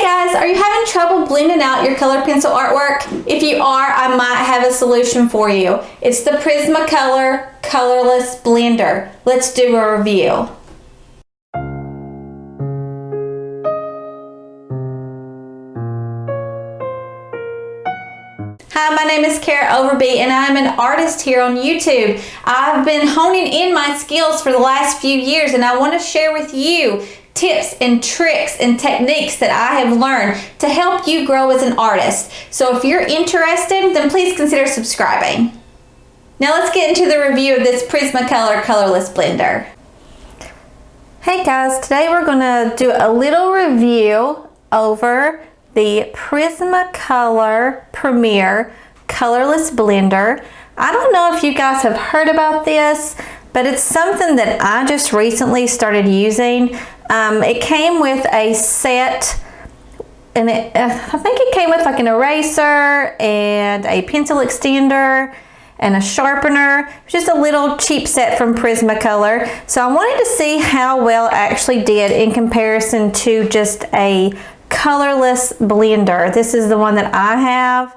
guys, are you having trouble blending out your color pencil artwork? If you are, I might have a solution for you. It's the Prismacolor Colorless Blender. Let's do a review. Hi, my name is Kara Overby and I'm an artist here on YouTube. I've been honing in my skills for the last few years and I want to share with you tips and tricks and techniques that I have learned to help you grow as an artist. So if you're interested, then please consider subscribing. Now let's get into the review of this Prismacolor Colorless Blender. Hey guys, today we're going to do a little review over the Prismacolor Premier Colorless Blender. I don't know if you guys have heard about this, but it's something that I just recently started using. It came with a set, and I think it came with like an eraser and a pencil extender and a sharpener. Just a little cheap set from Prismacolor. So I wanted to see how well it actually did in comparison to just a colorless blender. This is the one that I have.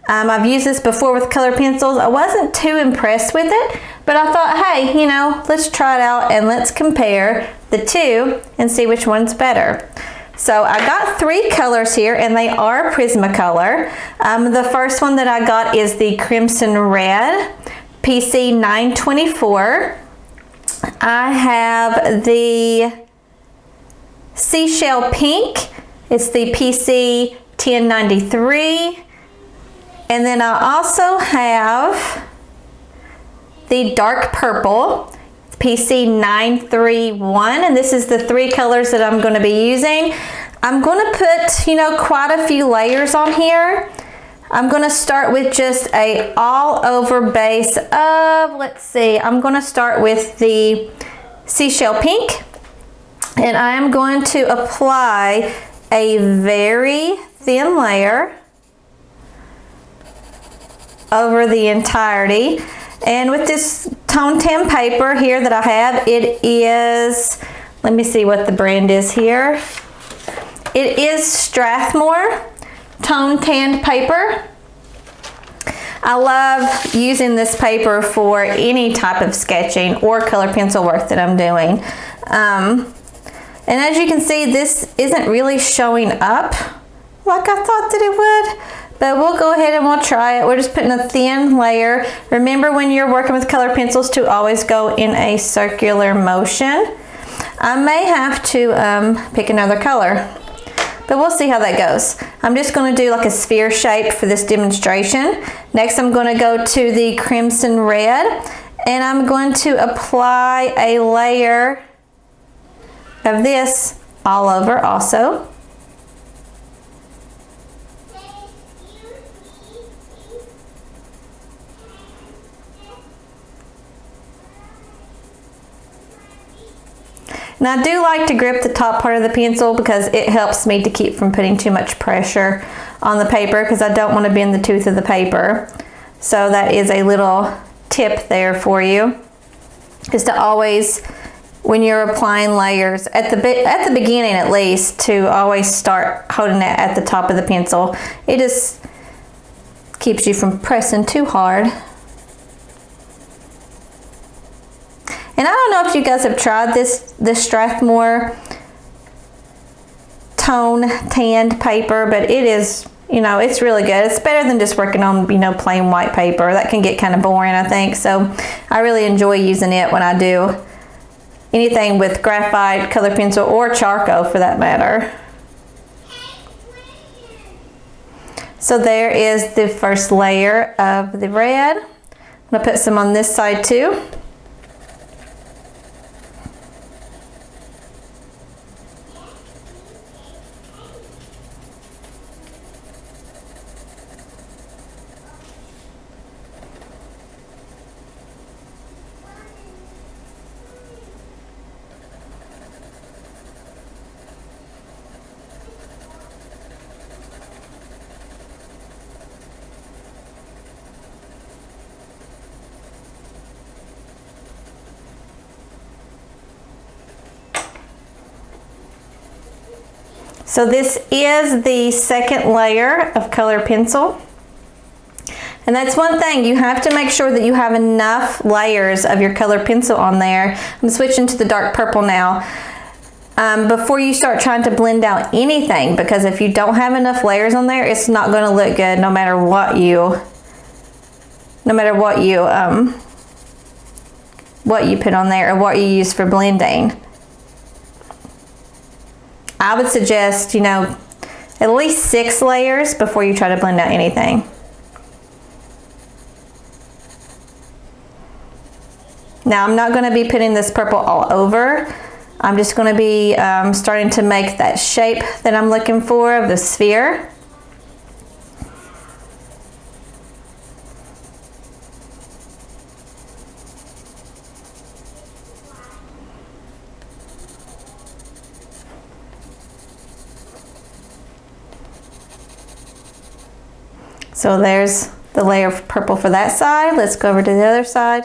I've used this before with color pencils. I wasn't too impressed with it, but I thought, hey, you know, let's try it out and let's compare the two and see which one's better. So I got three colors here and they are Prismacolor. The first one that I got is the Crimson Red PC 924. I have the Seashell Pink. It's the PC 1093. And then I also have the Dark Purple PC 931, and this is the three colors that I'm going to be using. I'm going to put, you know, quite a few layers on here. I'm going to start with just a all over base of, let's see, I'm going to start with the Seashell Pink, and I am going to apply a very thin layer over the entirety. And with this tone tan paper here that I have, it is, let me see what the brand is here. It is Strathmore tone tanned paper. I love using this paper for any type of sketching or color pencil work that I'm doing. And as you can see, this isn't really showing up like I thought that it would, but we'll go ahead and we'll try it. We're just putting a thin layer. Remember when you're working with color pencils to always go in a circular motion. I may have to pick another color, but we'll see how that goes. I'm just going to do like a sphere shape for this demonstration. Next I'm going to go to the Crimson Red and I'm going to apply a layer of this all over also. And I do like to grip the top part of the pencil because it helps me to keep from putting too much pressure on the paper because I don't want to bend the tooth of the paper. So that is a little tip there for you, is to always, when you're applying layers, at the beginning at least, to always start holding it at the top of the pencil. It just keeps you from pressing too hard. And I don't know if you guys have tried this Strathmore tone tanned paper, but it is, you know, it's really good. It's better than just working on, you know, plain white paper. That can get kind of boring, I think. So I really enjoy using it when I do anything with graphite, color pencil, or charcoal for that matter. So there is the first layer of the red. I'm going to put some on this side too. So this is the second layer of color pencil. And that's one thing, you have to make sure that you have enough layers of your color pencil on there. I'm switching to the dark purple now. Before you start trying to blend out anything, because if you don't have enough layers on there, it's not going to look good no matter what you put on there or what you use for blending. I would suggest, you know, at least 6 layers before you try to blend out anything. Now I'm not going to be putting this purple all over. I'm just going to be starting to make that shape that I'm looking for of the sphere. So there's the layer of purple for that side. Let's go over to the other side.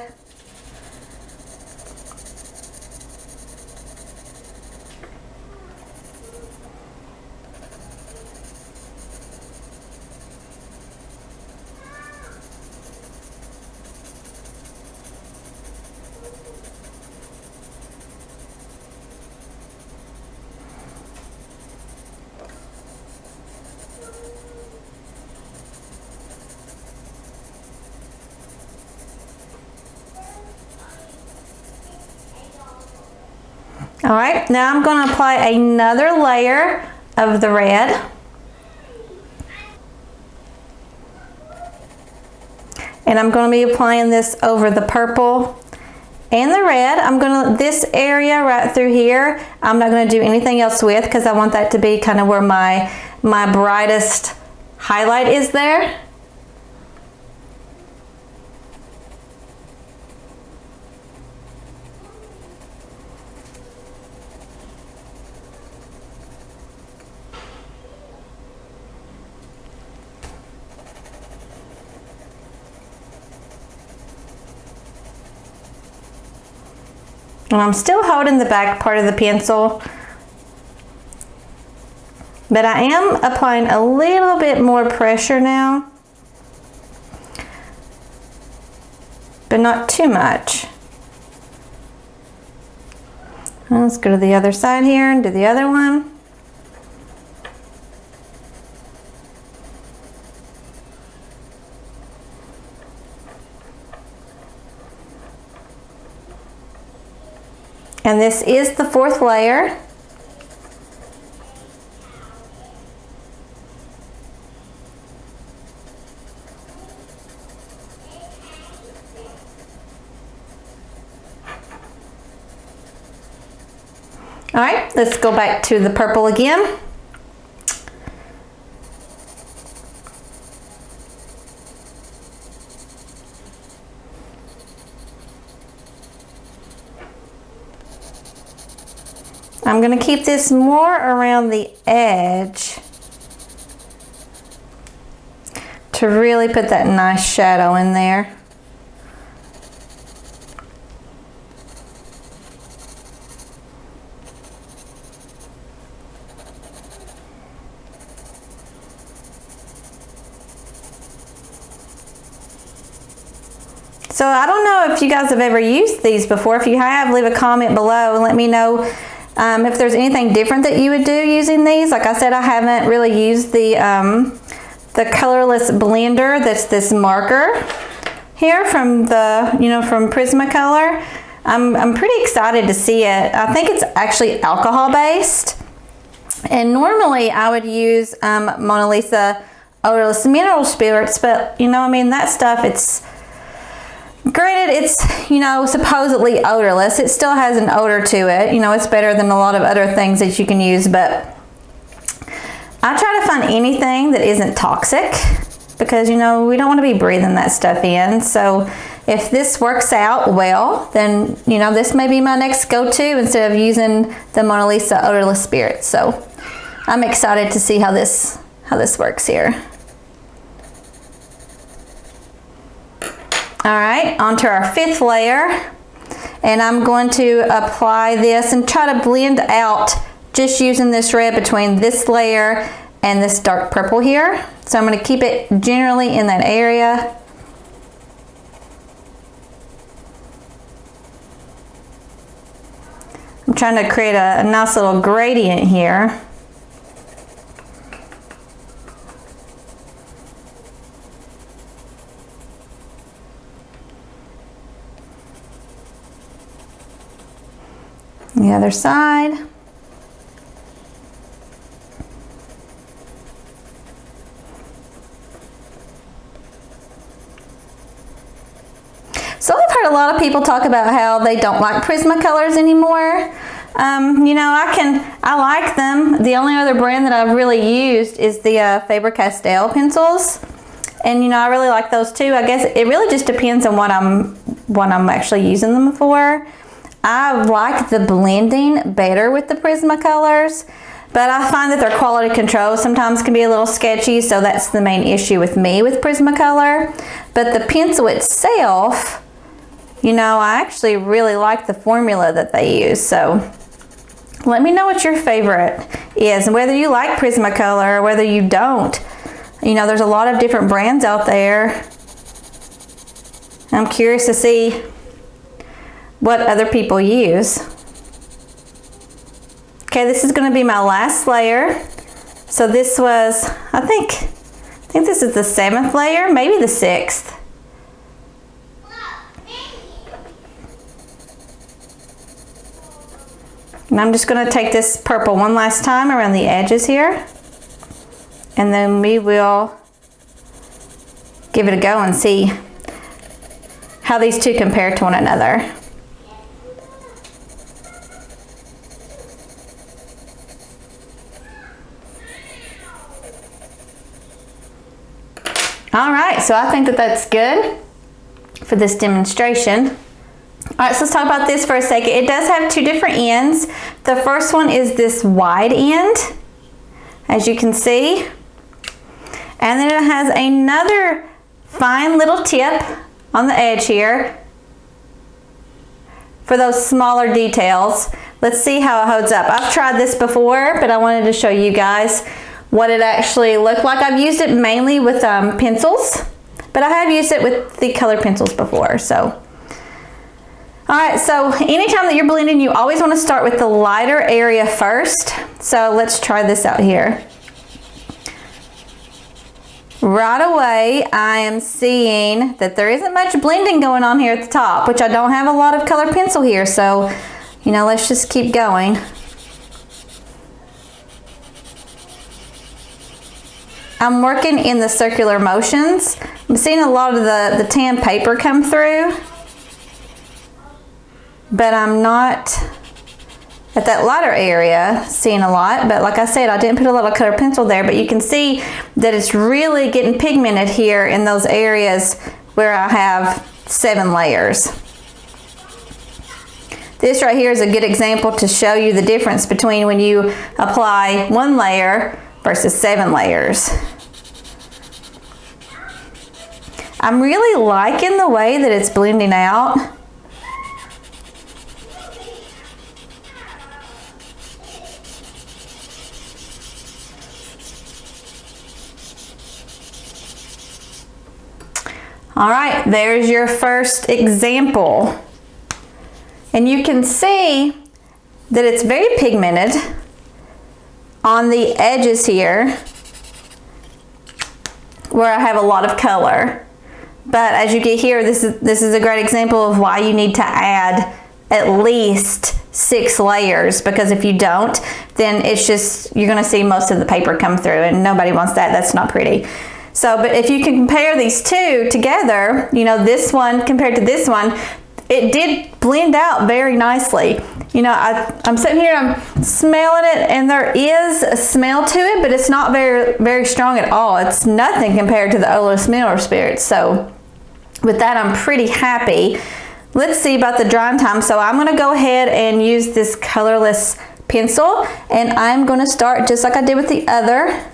All right, now I'm going to apply another layer of the red. And I'm going to be applying this over the purple and the red. This area right through here, I'm not going to do anything else with because I want that to be kind of where my brightest highlight is there. And I'm still holding the back part of the pencil, but I am applying a little bit more pressure now, but not too much. Well, let's go to the other side here and do the other one. And this is the 4th layer. All right, let's go back to the purple again. I'm going to keep this more around the edge to really put that nice shadow in there. So I don't know if you guys have ever used these before. If you have, leave a comment below and let me know if there's anything different that you would do using these. Like I said, I haven't really used the colorless blender. That's this marker here from from Prismacolor. I'm pretty excited to see it. I think it's actually alcohol based. And normally I would use Mona Lisa odorless mineral spirits, but I mean, that stuff, granted, it's, supposedly odorless. It still has an odor to it. It's better than a lot of other things that you can use, but I try to find anything that isn't toxic because, we don't want to be breathing that stuff in. So if this works out well, then, this may be my next go-to instead of using the Mona Lisa odorless spirit. So I'm excited to see how this works here. All right, onto our 5th layer, and I'm going to apply this and try to blend out just using this red between this layer and this dark purple here. So I'm going to keep it generally in that area. I'm trying to create a nice little gradient here. The other side. So I've heard a lot of people talk about how they don't like Prismacolors anymore. You know, I like them. The only other brand that I've really used is the Faber-Castell pencils. And you know, I really like those too. I guess it really just depends on what I'm actually using them for. I like the blending better with the Prismacolors, but I find that their quality control sometimes can be a little sketchy, so that's the main issue with me with Prismacolor. But the pencil itself, you know, I actually really like the formula that they use. So let me know what your favorite is and whether you like Prismacolor or whether you don't. You know, there's a lot of different brands out there. I'm curious to see what other people use. Okay, this is going to be my last layer. So this was, I think this is the 7th layer, maybe the 6th. And I'm just going to take this purple one last time around the edges here. And then we will give it a go and see how these two compare to one another. All right, so I think that that's good for this demonstration. All right, so let's talk about this for a second. It does have two different ends. The first one is this wide end, as you can see. And then it has another fine little tip on the edge here for those smaller details. Let's see how it holds up. I've tried this before, but I wanted to show you guys what it actually looked like. I've used it mainly with pencils, but I have used it with the color pencils before. So, all right, so anytime that you're blending, you always want to start with the lighter area first. So let's try this out here. Right away, I am seeing that there isn't much blending going on here at the top, which I don't have a lot of color pencil here. So, you know, let's just keep going. I'm working in the circular motions. I'm seeing a lot of the tan paper come through, but I'm not at that lighter area seeing a lot. But like I said, I didn't put a lot of color pencil there, but you can see that it's really getting pigmented here in those areas where I have 7 layers. This right here is a good example to show you the difference between when you apply 1 layer versus 7 layers. I'm really liking the way that it's blending out. All right, there's your first example. And you can see that it's very pigmented on the edges here where I have a lot of color. But as you get here, this is a great example of why you need to add at least 6 layers, because if you don't, then it's just, you're gonna see most of the paper come through, and nobody wants that. That's not pretty. So, but if you can compare these two together, you know, this one compared to this one, it did blend out very nicely. You know, I'm sitting here, I'm smelling it, and there is a smell to it, but it's not very, very strong at all. It's nothing compared to the Olus Mineral Spirits. So with that, I'm pretty happy. Let's see about the drying time. So I'm gonna go ahead and use this colorless pencil, and I'm gonna start just like I did with the other.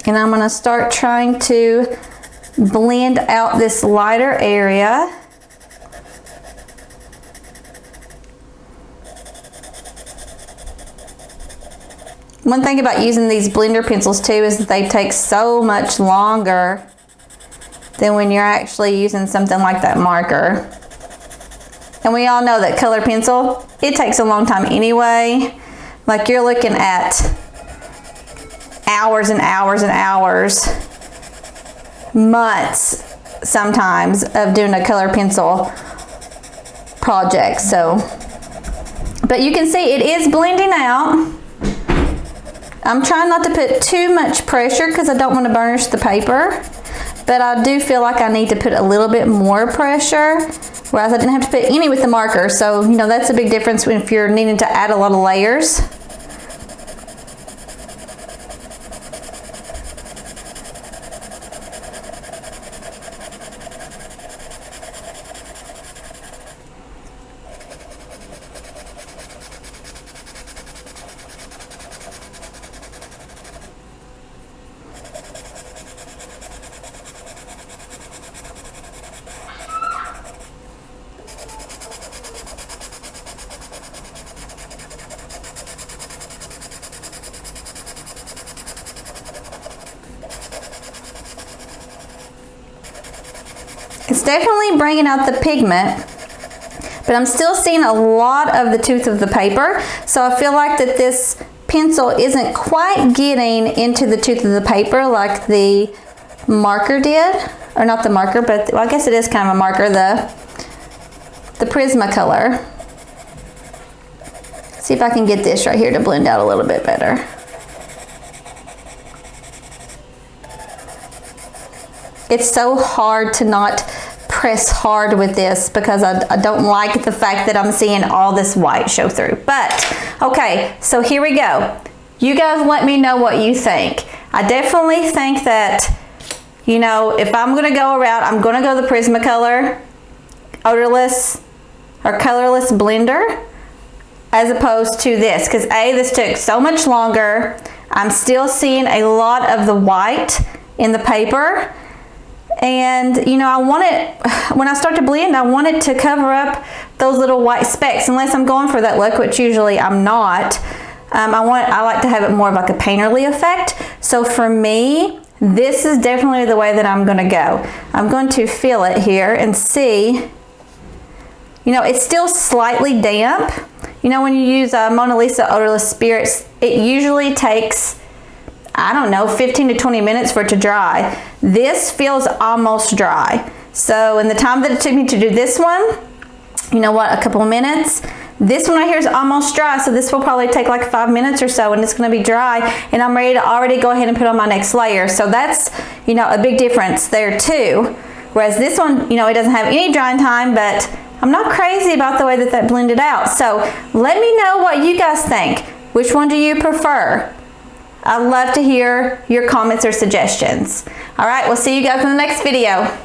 And I'm gonna start trying to blend out this lighter area. One thing about using these blender pencils too is that they take so much longer than when you're actually using something like that marker. And we all know that color pencil, it takes a long time anyway. Like you're looking at hours and hours and hours, months sometimes, of doing a color pencil project. So, but you can see it is blending out. I'm trying not to put too much pressure because I don't want to burnish the paper, but I do feel like I need to put a little bit more pressure, whereas I didn't have to put any with the marker. So, you know, that's a big difference if you're needing to add a lot of layers. It's definitely bringing out the pigment, but I'm still seeing a lot of the tooth of the paper. So I feel like that this pencil isn't quite getting into the tooth of the paper like the marker did. Or not the marker, but well, I guess it is kind of a marker, the Prismacolor. See if I can get this right here to blend out a little bit better. It's so hard to not press hard with this because I don't like the fact that I'm seeing all this white show through. But, okay, so here we go. You guys let me know what you think. I definitely think that, you know, if I'm going to go around, I'm going to go the Prismacolor odorless or colorless blender as opposed to this, because this took so much longer. I'm still seeing a lot of the white in the paper. And you know, I want it, when I start to blend, I want it to cover up those little white specks, unless I'm going for that look, which usually I'm not. I like to have it more of like a painterly effect. So for me, this is definitely the way that I'm going to go. I'm going to feel it here and see. You know, it's still slightly damp. You know, when you use Mona Lisa odorless spirits, it usually takes, I don't know, 15 to 20 minutes for it to dry. This feels almost dry. So in the time that it took me to do this one, you know what, a couple of minutes. This one right here is almost dry, so this will probably take like 5 minutes or so, and it's going to be dry, and I'm ready to already go ahead and put on my next layer. So that's, you know, a big difference there too. Whereas this one, you know, it doesn't have any drying time, but I'm not crazy about the way that that blended out. So let me know what you guys think. Which one do you prefer? I'd love to hear your comments or suggestions. All right, we'll see you guys in the next video.